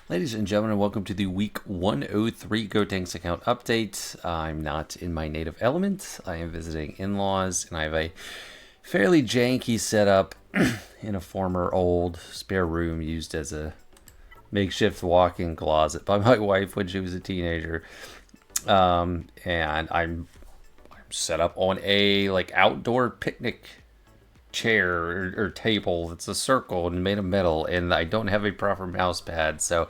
Ladies and gentlemen, welcome to the week 103 Gotenks account update. I'm not in my native element. I am visiting in-laws, and I have a fairly janky setup in a former old spare room used as a makeshift walk-in closet by my wife when she was a teenager. And I'm set up on a outdoor picnic chair or table. It's a circle and made of metal, and I don't have a proper mouse pad, so you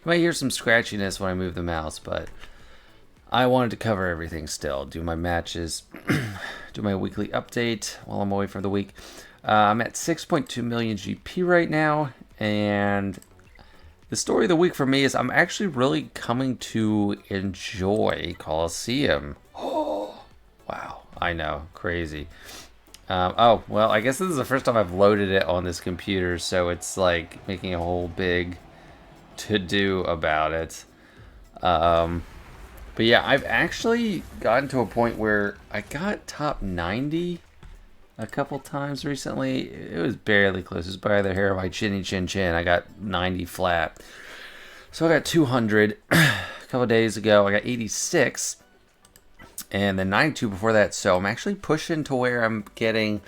might hear some scratchiness when I move the mouse, but I wanted to cover everything still. Do my matches, do my weekly update while I'm away for the week. I'm at 6.2 million GP right now, and the story of the week for me is I'm actually really coming to enjoy Coliseum. Oh, wow. I know, crazy. Well, I guess this is the first time I've loaded it on this computer, so it's like making a whole big to-do about it. But yeah, I've actually gotten to a point where I got top 90 a couple times recently. It was barely close. It was by the hair of my chinny chin chin. I got 90 flat. So I got 200 a couple days ago. I got 86. And then 92 before that. So I'm actually pushing to where I'm getting,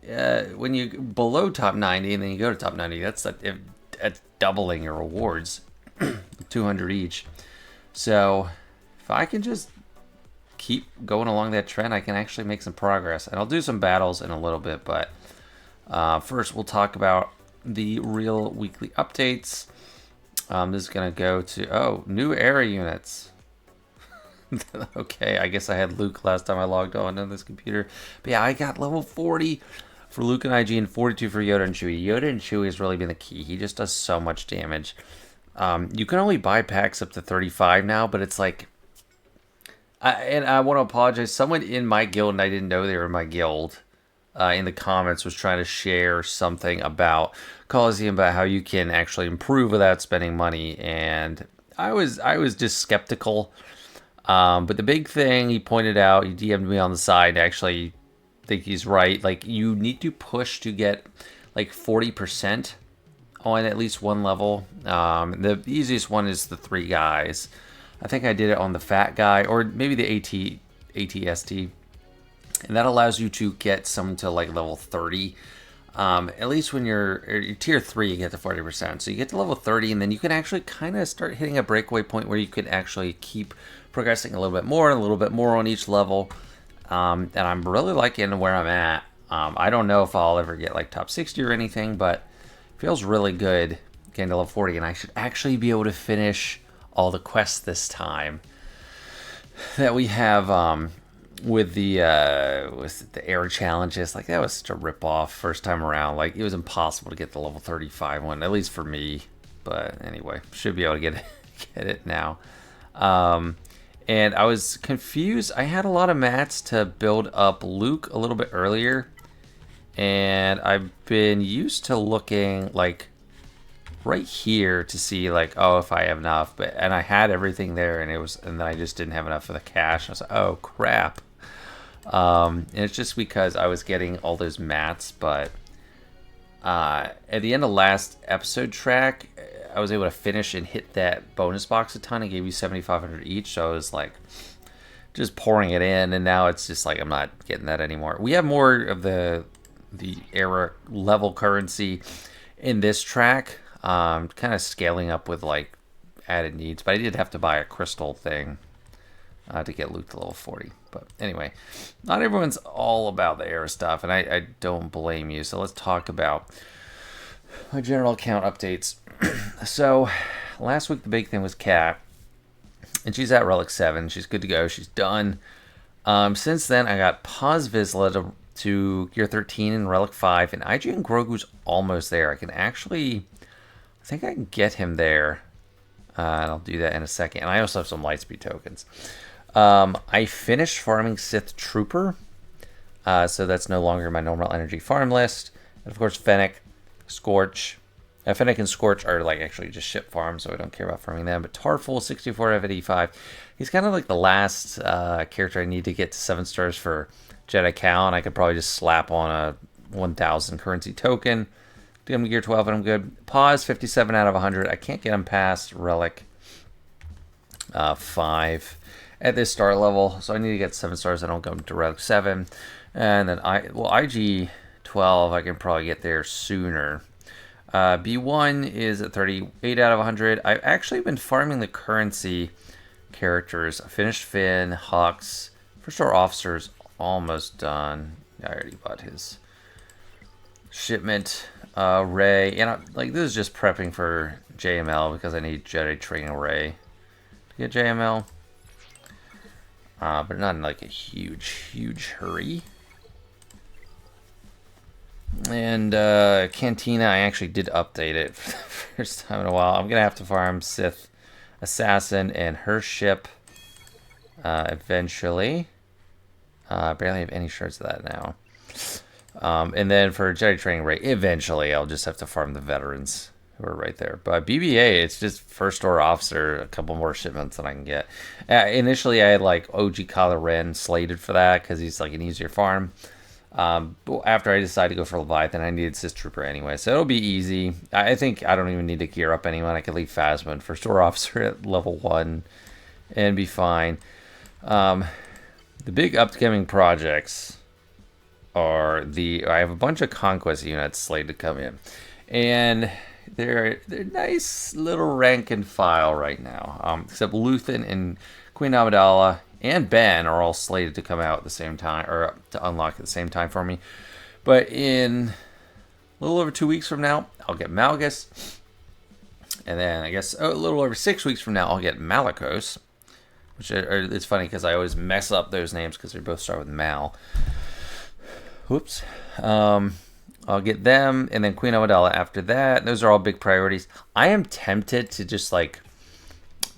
when you below top 90 and then you go to top 90, that's doubling your rewards, 200 each. So if I can just keep going along that trend, I can actually make some progress. And I'll do some battles in a little bit, but first we'll talk about the real weekly updates. This is going to go to, new era units. Okay, I guess I had Luke last time I logged on this computer. But yeah, I got level 40 for Luke and IG and 42 for Yoda and Chewie. Yoda and Chewie has really been the key. He just does so much damage. You can only buy packs up to 35 now, but it's like... I want to apologize. Someone in my guild, and I didn't know they were in my guild, in the comments was trying to share something about Coliseum, about how you can actually improve without spending money. And I was just skeptical. But the big thing he pointed out, he DM'd me on the side, actually think he's right. Like, you need to push to get like 40% on at least one level. The easiest one is the 3 guys. I think I did it on the fat guy, or maybe the ATST. And that allows you to get some to like level 30. At least when you're tier 3, you get to 40%. So you get to level 30, and then you can actually kind of start hitting a breakaway point where you can actually keep progressing a little bit more on each level. And I'm really liking where I'm at. I don't know if I'll ever get like top 60 or anything, but it feels really good getting to level 40. And I should actually be able to finish all the quests this time that we have with the air challenges. Like, that was such a rip-off first time around. Like, it was impossible to get the level 35 one, at least for me. But anyway, should be able to get it now. And I was confused. I had a lot of mats to build up Luke a little bit earlier. And I've been used to looking like right here to see like, oh, if I have enough. And I had everything there, and then I just didn't have enough for the cash. I was like, oh crap. And it's just because I was getting all those mats, but at the end of last episode track, I was able to finish and hit that bonus box a ton. It gave you 7,500 each, so I was like just pouring it in, and now it's just like I'm not getting that anymore. We have more of the era level currency in this track, kind of scaling up with like added needs, but I did have to buy a crystal thing to get Luke to level 40. But anyway, not everyone's all about the era stuff, and I don't blame you. So let's talk about my general account updates. So last week the big thing was Kat, and she's at Relic 7. She's good to go. She's done. Since then, I got Paz Vizsla to Gear 13 and Relic 5, and IGN Grogu's almost there. I think I can get him there. And I'll do that in a second. And I also have some Lightspeed tokens. I finished farming Sith Trooper, so that's no longer my normal energy farm list. And of course, Fennec, Scorch. Fennec and Scorch are like actually just ship farms, so I don't care about farming them. But Tarful, 64 of 85. He's kind of like the last character I need to get to 7 stars for Jedi Cal, and I could probably just slap on a 1,000 currency token, get him to gear 12 and I'm good. Pause 57 out of 100. I can't get him past relic 5 at this star level, so I need to get 7 stars. I don't go to relic 7, and then IG 12 I can probably get there sooner. B1 is at 38 out of 100. I've actually been farming the currency characters. I finished Finn, Hux, first star officer's almost done. I already bought his shipment. Ray, and like this is just prepping for JML because I need Jedi training Ray to get JML. But not in like a huge hurry. And Cantina, I actually did update it for the first time in a while. I'm gonna have to farm Sith Assassin and her ship eventually. Barely have any shards of that now. And then for Jedi Training Ray, eventually I'll just have to farm the veterans who are right there. But BBA, it's just first door officer, a couple more shipments that I can get. Initially, I had like OG Kylo Ren slated for that because he's like an easier farm. But after I decided to go for Leviathan, I needed Sith Trooper anyway, so it'll be easy. I think I don't even need to gear up anyone. I could leave Phasma first door officer at level 1 and be fine. The big upcoming projects are I have a bunch of conquest units slated to come in, and they're nice little rank and file right now. Except Luthen and Queen Amidala and Ben are all slated to come out at the same time, or to unlock at the same time for me. But in a little over 2 weeks from now, I'll get Malgus, and then I guess a little over 6 weeks from now, I'll get Malicos. Which it's funny because I always mess up those names because they both start with Mal. Whoops. I'll get them, and then Queen Amidala after that. Those are all big priorities. I am tempted to just like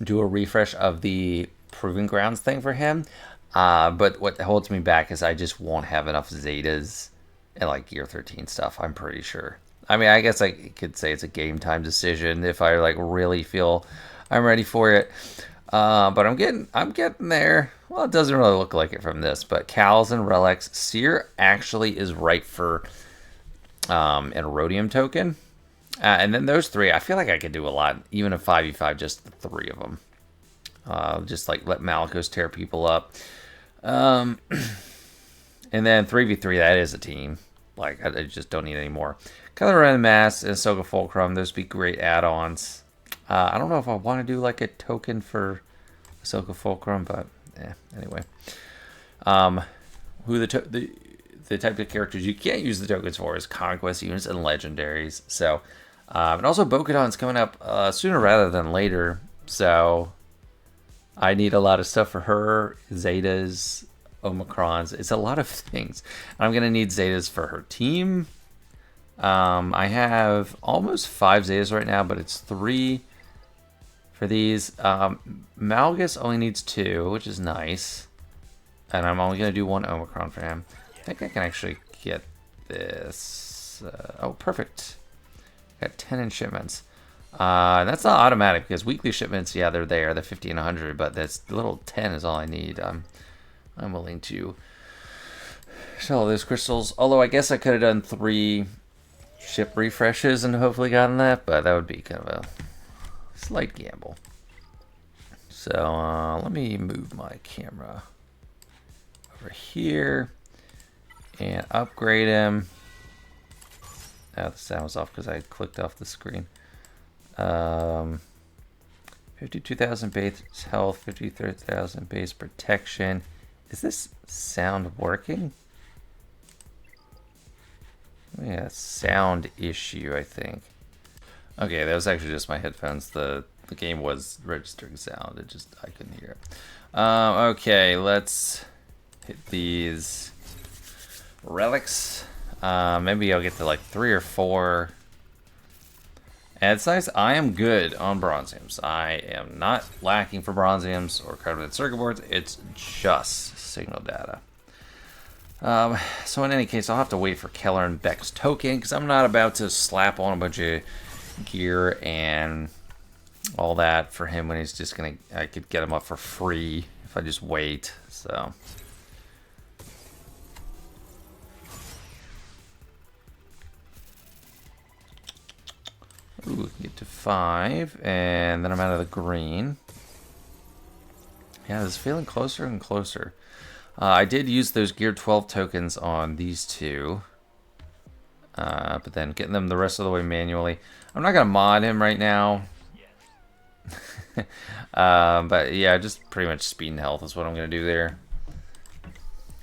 do a refresh of the Proving Grounds thing for him. But what holds me back is I just won't have enough Zetas and like Gear 13 stuff, I'm pretty sure. I mean, I guess I could say it's a game time decision if I like really feel I'm ready for it. But I'm getting there. Well, it doesn't really look like it from this, but Cals and Relics. Seer actually is right for an Erodium token. And then those 3, I feel like I could do a lot, even a 5v5, just the 3 of them. Just like let Malicos tear people up. And then 3v3, that is a team. Like, I just don't need any more. Kylo Ren Mass and Ahsoka Fulcrum, those would be great add-ons. I don't know if I want to do like a token for Ahsoka Fulcrum, but anyway. Who the type of characters you can't use the tokens for is Conquest units and Legendaries. So, and also Bo-Katan's coming up sooner rather than later. So, I need a lot of stuff for her, Zetas, Omicrons. It's a lot of things. I'm going to need Zetas for her team. I have almost 5 Zetas right now, but it's 3 for these. Malgus only needs 2, which is nice. And I'm only going to do 1 Omicron for him. I think I can actually get this. Oh, perfect. Got 10 in shipments. That's not automatic because weekly shipments, yeah, they're there. They're 50 and 100, but this little 10 is all I need. I'm willing to sell those crystals. Although I guess I could have done 3 ship refreshes and hopefully gotten that, but that would be kind of a slight gamble. So let me move my camera over here and upgrade him. Oh, the sound was off because I clicked off the screen. 52,000 base health, 53,000 base protection. Is this sound working? Yeah, sound issue, I think. Okay, that was actually just my headphones. The game was registering sound. I couldn't hear it. Okay, let's hit these relics. Maybe I'll get to like 3 or 4. And it's nice. I am good on bronziums. I am not lacking for bronziums or carbonate circuit boards. It's just signal data. So in any case, I'll have to wait for Keller and Beck's token because I'm not about to slap on a bunch of gear and all that for him when he's just gonna. I could get him up for free if I just wait. So. Ooh, get to 5, and then I'm out of the green. Yeah, this is feeling closer and closer. I did use those Gear 12 tokens on these two. But then getting them the rest of the way manually. I'm not going to mod him right now. But yeah, just pretty much speed and health is what I'm going to do there.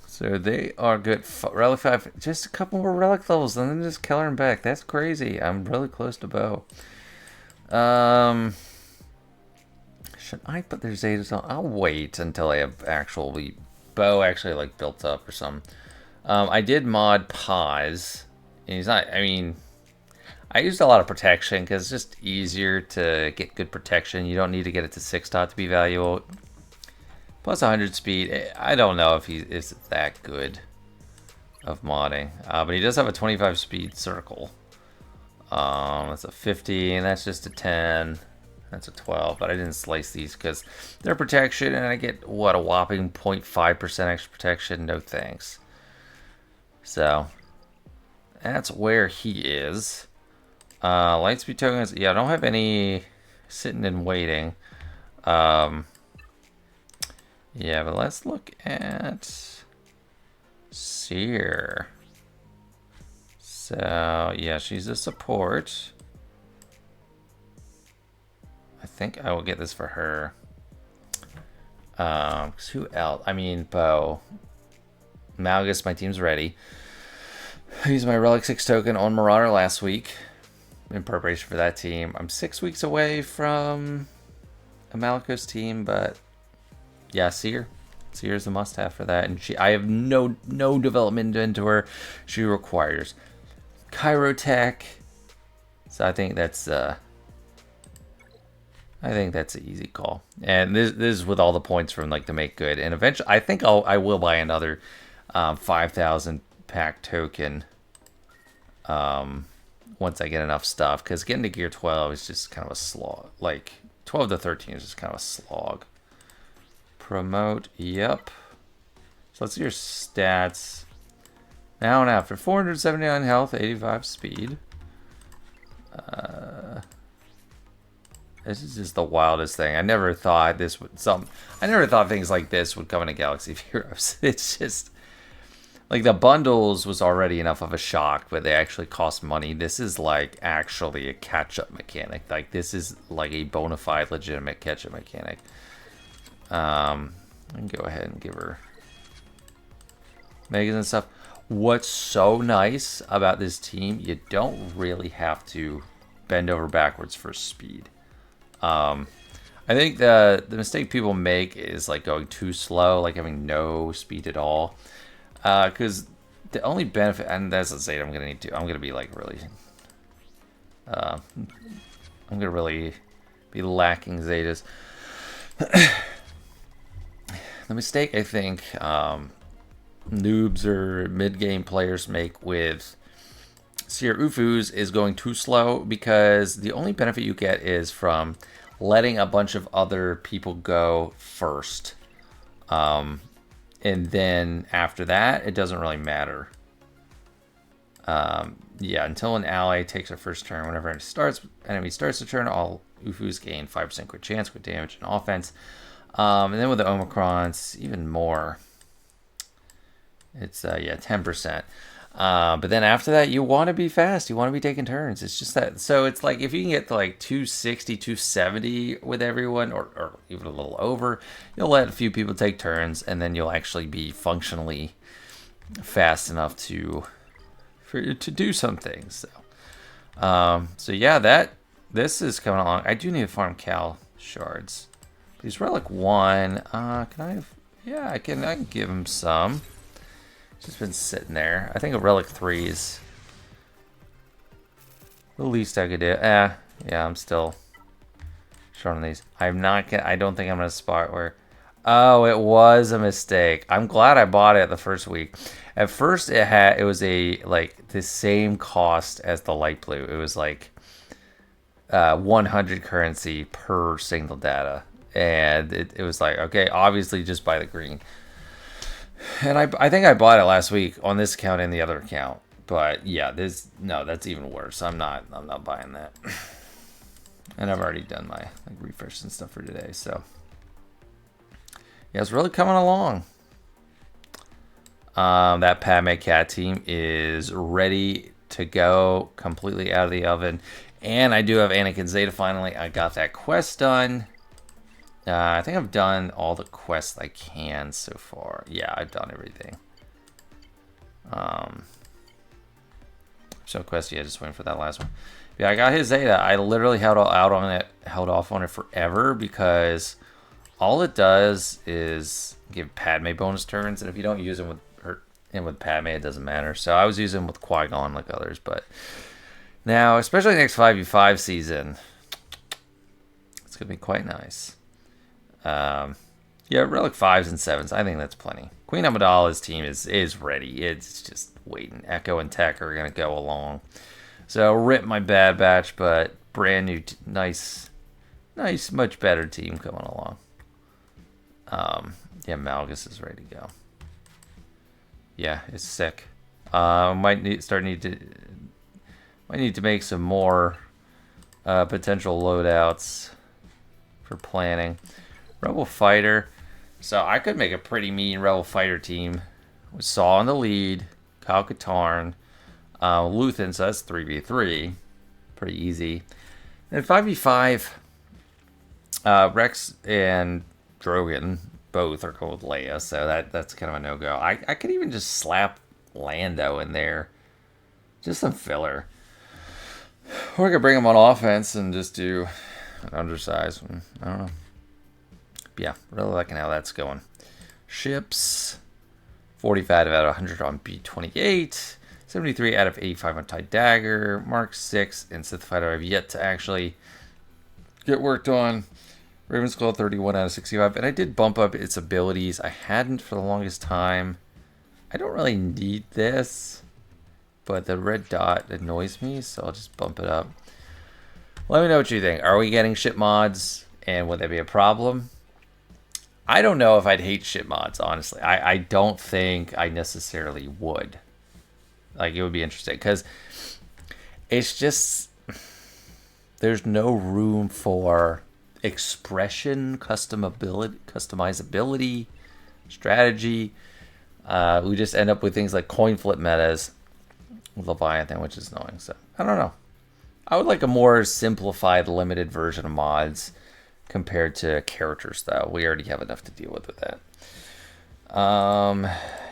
So they are good. Relic 5. Just a couple more relic levels and then just Keller and back. That's crazy. I'm really close to Bo. Should I put their Zetas on? I'll wait until I have actually Bo actually like built up or something. I did mod Paz. And he's not, I mean, I used a lot of protection because it's just easier to get good protection. You don't need to get it to 6 dot to be valuable. Plus 100 speed. I don't know if he is that good of modding. But he does have a 25 speed circle. That's a 50, and that's just a 10. That's a 12, but I didn't slice these because they're protection, and I get, what, a whopping 0.5% extra protection? No thanks. So, that's where he is. Lightspeed tokens, yeah, I don't have any sitting and waiting. Yeah, but let's look at Seer. So, yeah, she's a support. I think I will get this for her. Who else? I mean, Bo. Malgus, my team's ready. I used my Relic 6 token on Marauder last week in preparation for that team. I'm 6 weeks away from a Malikos team, but yeah, Seer. Seer's a must-have for that. And I have no development into her. She requires Chirotech. So I think that's an easy call. And this is with all the points from like the make good. And eventually, I think I will buy another 5,000 pack token once I get enough stuff. Because getting to gear 12 is just kind of a slog. Like 12 to 13 is just kind of a slog. Promote, yep. So let's see your stats. Now and after 479 health, 85 speed. This is just the wildest thing. I never thought this would I never thought things like this would come into Galaxy of Heroes. It's just like the bundles was already enough of a shock, but they actually cost money. This is like actually a catch-up mechanic. Like this is like a bona fide, legitimate catch-up mechanic. I can go ahead and give her Megas and stuff. What's so nice about this team, you don't really have to bend over backwards for speed. I think the mistake people make is like going too slow, like having no speed at all. Because the only benefit, and that's a Zeta I'm gonna need to. I'm gonna be like really. I'm gonna really be lacking Zetas. The mistake I think noobs or mid-game players make with Seer Ufus is going too slow, because the only benefit you get is from letting a bunch of other people go first. And then after that, it doesn't really matter. Yeah, until an ally takes their first turn. Whenever it starts, enemy starts the turn, all Ufus gain 5% crit chance, crit damage, and offense. And then with the Omicron, it's even more. It's, yeah, 10%. But then after that, you want to be fast. You want to be taking turns. It's just that. So it's like if you can get to like 260, 270 with everyone, or even a little over, you'll let a few people take turns, and then you'll actually be functionally fast enough for you to do some things. So yeah, this is coming along. I do need to farm Cal shards. Please, Relic 1. Can I have? Yeah, I can give him some. Just been sitting there. I think a Relic 3 is the least I could do. Yeah, I'm still showing these. I'm not gonna, I don't think I'm gonna spot where. Oh, it was a mistake. I'm glad I bought it the first week. At first, it was like the same cost as the light blue. It was like 100 currency per single data, and it was like, okay, obviously just buy the green. And I think I bought it last week on this account and the other account. But yeah, that's even worse. I'm not buying that. And I've already done my refresh and stuff for today. So yeah, it's really coming along. That Padme Cat team is ready to go, completely out of the oven. And I do have Anakin Zeta finally. I got that quest done. I think I've done all the quests I can so far. Yeah, I've done everything. So quest, yeah, just waiting for that last one. Yeah, I got his Zeta. I literally held off on it forever because all it does is give Padme bonus turns, and if you don't use them with Padme, it doesn't matter. So I was using them with Qui-Gon like others, but now, especially the next 5v5 season, it's gonna be quite nice. Yeah, Relic 5s and 7s. I think that's plenty. Queen Amidala's team is ready. It's just waiting. Echo and Tech are going to go along. So, rip my Bad Batch, but brand new, nice, much better team coming along. Yeah, Malgus is ready to go. Yeah, it's sick. Might need to make some more potential loadouts for planning. Rebel Fighter. So I could make a pretty mean Rebel Fighter team with Saw in the lead, Kyle Katarn, Luthen, so that's 3v3. Pretty easy. And 5v5, Rex and Drogon both are going with Leia, so that's kind of a no-go. I could even just slap Lando in there. Just some filler. Or I could bring him on offense and just do an undersized one. I don't know. Yeah, really liking how that's going. Ships, 45 out of 100 on B-28, 73 out of 85 on TIE Dagger, Mark 6, and Sith Fighter I've yet to actually get worked on. Ravenskull, 31 out of 65, and I did bump up its abilities. I hadn't for the longest time. I don't really need this, but the red dot annoys me, so I'll just bump it up. Let me know what you think. Are we getting ship mods, and would that be a problem? I don't know if I'd hate ship mods, honestly. I don't think I necessarily would. Like, it would be interesting, because it's just, there's no room for expression, customizability, strategy. We just end up with things like coin flip metas with Leviathan, which is annoying. So, I don't know. I would like a more simplified, limited version of mods compared to characters, though. We already have enough to deal with that.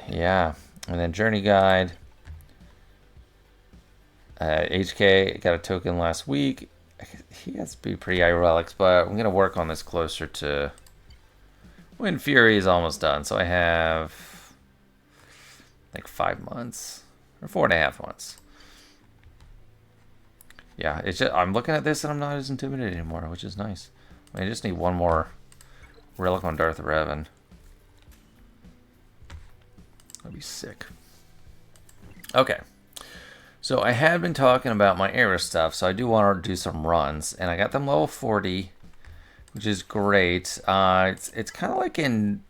Yeah. And then Journey Guide. HK got a token last week. He has to be pretty high relics, but I'm going to work on this closer to when Fury is almost done. So I have like 5 months or 4.5 months. Yeah, it's just, I'm looking at this and I'm not as intimidated anymore, which is nice. I just need one more relic on Darth Revan. That'd be sick. Okay. So I had been talking about my era stuff, so I do want to do some runs. And I got them level 40, which is great. It's kind of like in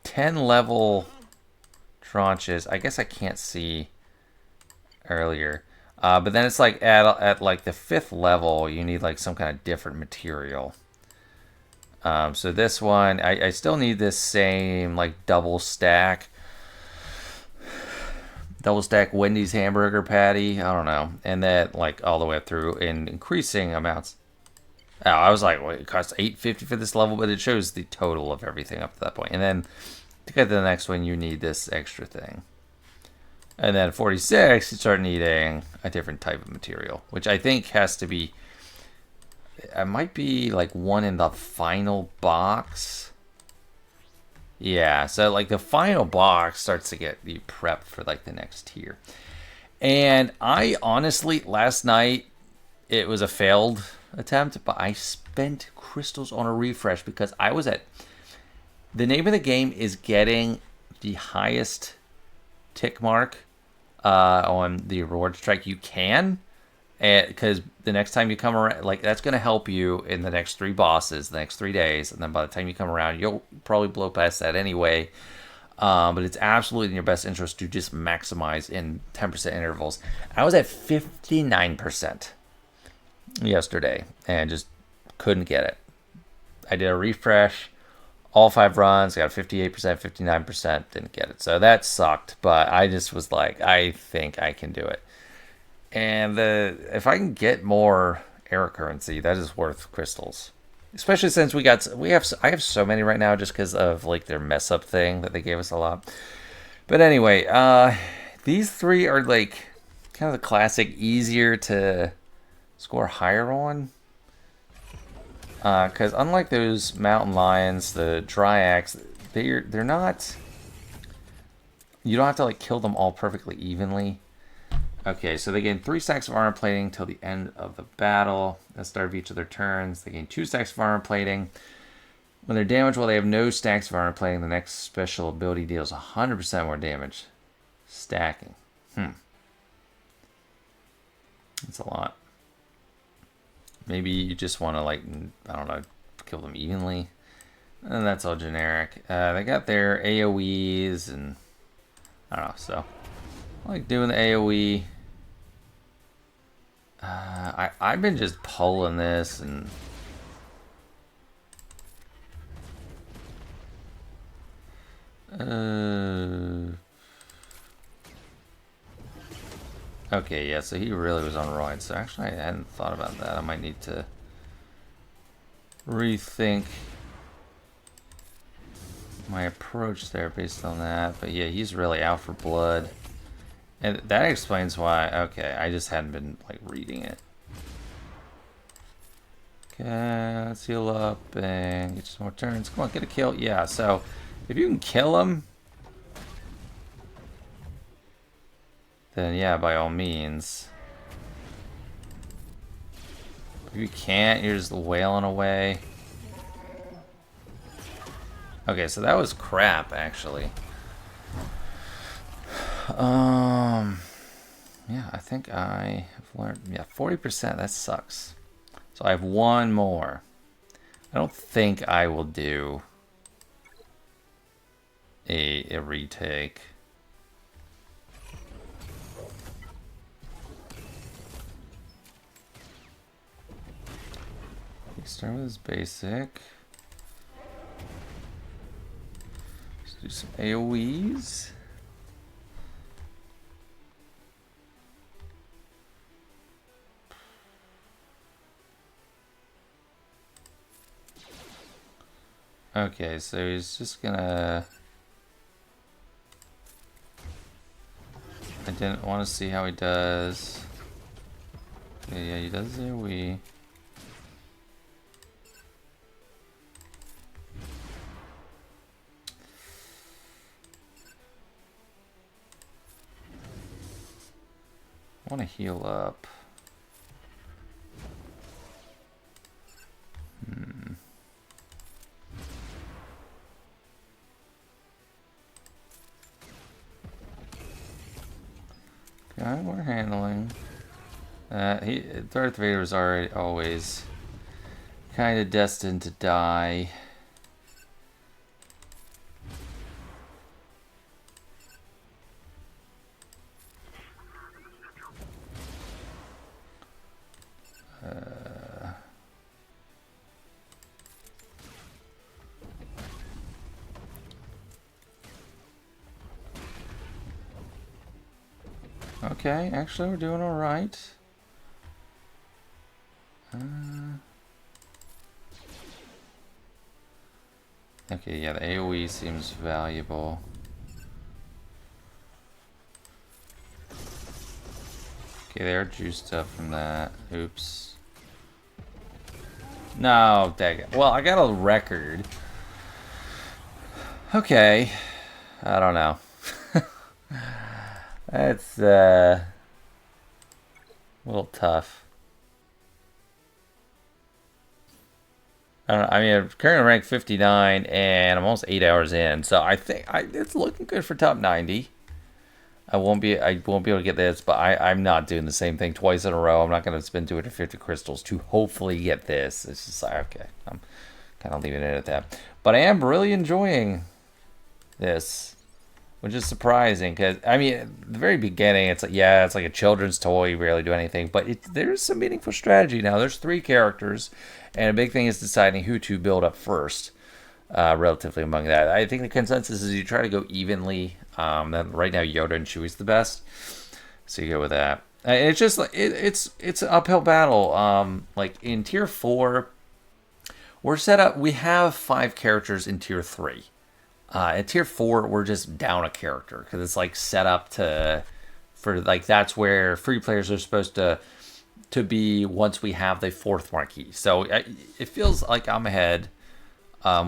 10 level tranches. I guess I can't see earlier. But then it's like at like the 5th level, you need like some kind of different material. So this one, I still need this same like double stack Wendy's hamburger patty. I don't know. And that like all the way up through in increasing amounts. Oh, I was like, well, it costs $8.50 for this level, but it shows the total of everything up to that point. And then to get to the next one, you need this extra thing. And then 46, you start needing a different type of material, which I think has to be, it might be like one in the final box. Yeah, so like the final box starts to get you prepped for like the next tier. And I honestly, last night, it was a failed attempt, but I spent crystals on a refresh because I was at, the name of the game is getting the highest tick mark on the reward strike you can, because the next time you come around, like that's going to help you in the next 3 bosses, the next 3 days, and then by the time you come around, you'll probably blow past that anyway. But it's absolutely in your best interest to just maximize in 10% intervals. I was at 59% yesterday, and just couldn't get it. I did a refresh, all 5 runs, got 58%, 59%, didn't get it. So that sucked, but I just was like, I think I can do it. And if I can get more air currency, that is worth crystals. Especially since I have so many right now just because of like their mess up thing that they gave us a lot. But anyway, these 3 are like kind of the classic, easier to score higher on. Because unlike those mountain lions, the Dryax, they're not. You don't have to like kill them all perfectly evenly. Okay, so they gain 3 stacks of armor plating till the end of the battle. At the start of each of their turns, they gain 2 stacks of armor plating. When they're damaged while they have no stacks of armor plating, the next special ability deals 100% more damage. Stacking. That's a lot. Maybe you just want to, like, I don't know, kill them evenly. And that's all generic. They got their AoEs and I don't know, so I like doing the AoE. I've been just pulling this and okay, yeah, so he really was on roids. So actually, I hadn't thought about that. I might need to rethink my approach there based on that. But yeah, he's really out for blood. And that explains why. Okay, I just hadn't been like reading it. Okay, let's heal up and get some more turns. Come on, get a kill. Yeah, so if you can kill him, then yeah, by all means. If you can't, you're just wailing away. Okay, so that was crap, actually. Yeah, I think I have learned. Yeah, 40%. That sucks. So I have 1 more. I don't think I will do a retake. We start with this basic. Let's do some AoEs. Okay, so he's just gonna... I didn't want to see how he does. Okay, yeah, he does AoE. I want to heal up. Okay, we're handling. Darth Vader was always kind of destined to die. Okay, actually we're doing all right. Okay, yeah, the AoE seems valuable. Okay, they're juiced up from that. Oops. No, dang it. Well, I got a record. Okay. I don't know. That's a little tough. I don't know, I mean, I'm currently ranked 59, and I'm almost 8 hours in, so I think it's looking good for top 90. I won't be able to get this, but I'm not doing the same thing twice in a row. I'm not going to spend 250 crystals to hopefully get this. It's just like, okay, I'm kind of leaving it at that. But I am really enjoying this. which is surprising because I mean, at the very beginning, it's like yeah, it's like a children's toy. You barely do anything, but there's some meaningful strategy now. There's 3 characters, and a big thing is deciding who to build up first. Relatively among that, I think the consensus is you try to go evenly. Then right now, Yoda and Chewie's the best, so you go with that. It's just like it's an uphill battle. Like in tier 4, we're set up. We have 5 characters in tier 3. At tier 4, we're just down a character because it's like set up for like that's where free players are supposed to be once we have the 4th marquee. So it feels like I'm ahead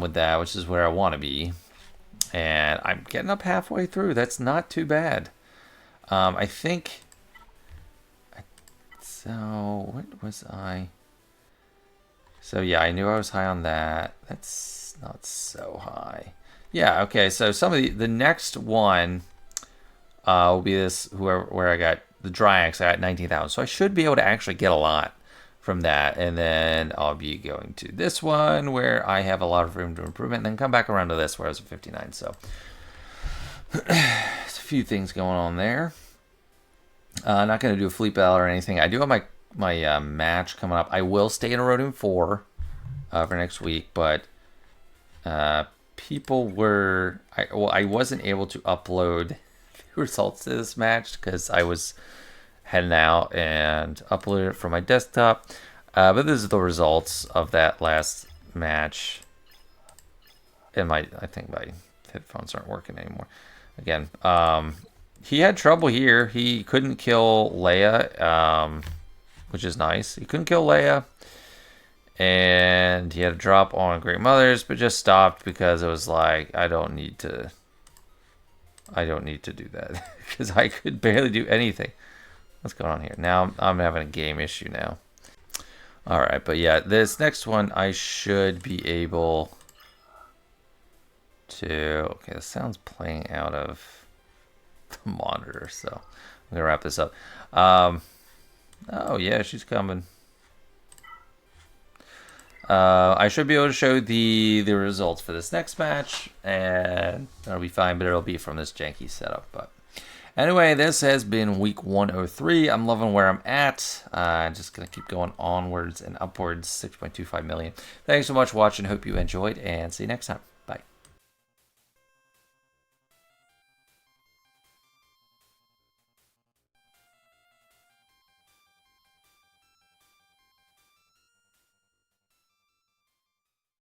with that, which is where I want to be, and I'm getting up halfway through. That's not too bad. I think. So what was I? So yeah, I knew I was high on that. That's not so high. Yeah, okay. So some of the next one will be this where I got the Dryax. I got 19,000. So I should be able to actually get a lot from that, and then I'll be going to this one where I have a lot of room to improvement, and then come back around to this where I was at 59. So there's a few things going on there. Not going to do a fleet battle or anything. I do have my match coming up. I will stay in Erodium 4 for next week, but people were I wasn't able to upload the results to this match because I was heading out and upload it from my desktop. But this is the results of that last match. And I think my headphones aren't working anymore. Again, he had trouble here. He couldn't kill Leia, which is nice. He couldn't kill Leia. And he had a drop on Great Mothers, but just stopped because it was like, I don't need to do that because I could barely do anything. What's going on here? Now I'm having a game issue now. All right, but yeah, this next one I should be able to. Okay, the sound's playing out of the monitor, so I'm gonna wrap this up. Oh yeah, she's coming. I should be able to show the results for this next match, and that'll be fine. But it'll be from this janky setup, but. Anyway, this has been week 103. I'm loving where I'm at. Just going to keep going onwards and upwards, 6.25 million. Thanks so much for watching. Hope you enjoyed, and see you next time.